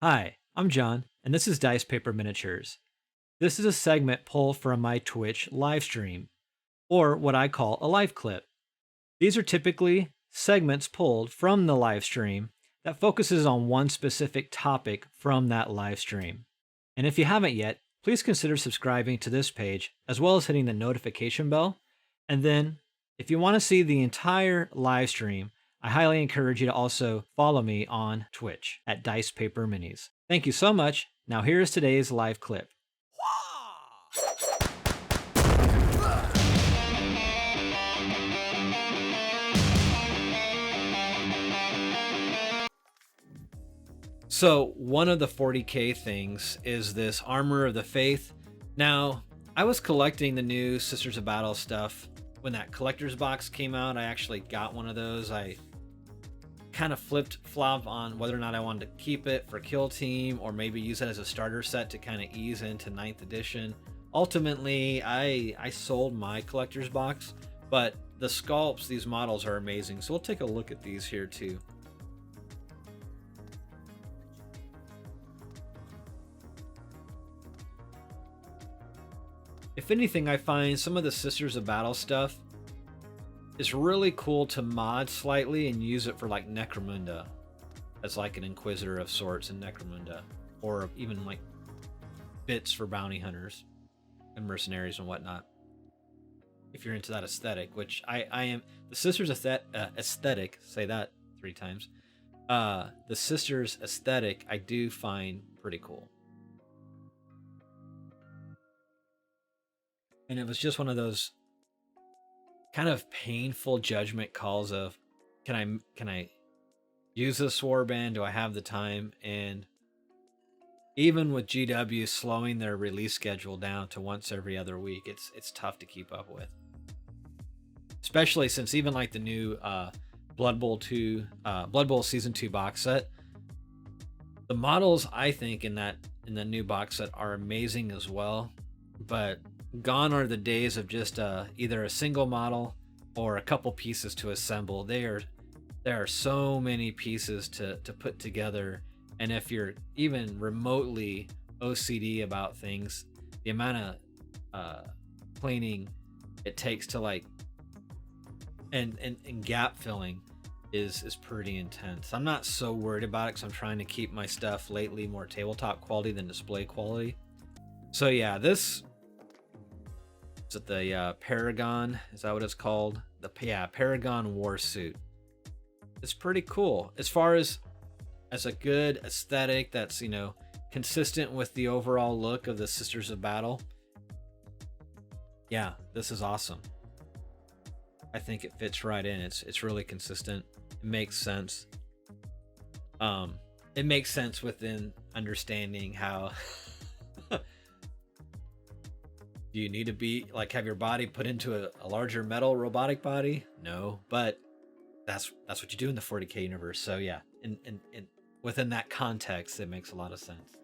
Hi, I'm John, and this is Dice Paper Miniatures. This is a segment pulled from my Twitch live stream, or what I call a live clip. These are typically segments pulled from the live stream that focuses on one specific topic from that live stream. And if you haven't yet, please consider subscribing to this page as well as hitting the notification bell. And then, if you want to see the entire live stream, I highly encourage you to also follow me on Twitch at Dice Paper Minis. Thank you so much. Now here is today's live clip. So one of the 40k things is this Armor of the Faith. Now, I was collecting the new Sisters of Battle stuff. When that collector's box came out, I actually got one of those. I kind of flop on whether or not I wanted to keep it for Kill Team or maybe use it as a starter set to kind of ease into 9th edition. Ultimately, I sold my collector's box, but the sculpts, these models are amazing. So we'll take a look at these here too. If anything, I find some of the Sisters of Battle stuff is really cool to mod slightly and use it for like Necromunda as like an Inquisitor of sorts in Necromunda, or even like bits for bounty hunters and mercenaries and whatnot. If you're into that aesthetic, which I am, the Sisters aesthetic, say that 3 times. The Sisters aesthetic I do find pretty cool. And it was just one of those kind of painful judgment calls of, can I use this warband? Do I have the time? And even with GW slowing their release schedule down to once every other week, it's tough to keep up with. Especially since even like the new Blood Bowl Season 2 box set, the models I think in the new box set are amazing as well, but gone are the days of just either a single model or a couple pieces to assemble. There are so many pieces to put together, and if you're even remotely OCD about things, the amount of cleaning it takes to like and gap filling is pretty intense. I'm not so worried about it because I'm trying to keep my stuff lately more tabletop quality than display quality. So yeah, this is it the Paragon? Is that what it's called? Paragon Warsuit. It's pretty cool as far as a good aesthetic that's, you know, consistent with the overall look of the Sisters of Battle. Yeah, this is awesome. I think it fits right in. It's really consistent. It makes sense. It makes sense within understanding how do you need to be like have your body put into a larger metal robotic body? No, but that's what you do in the 40k universe. So yeah, in within that context, it makes a lot of sense.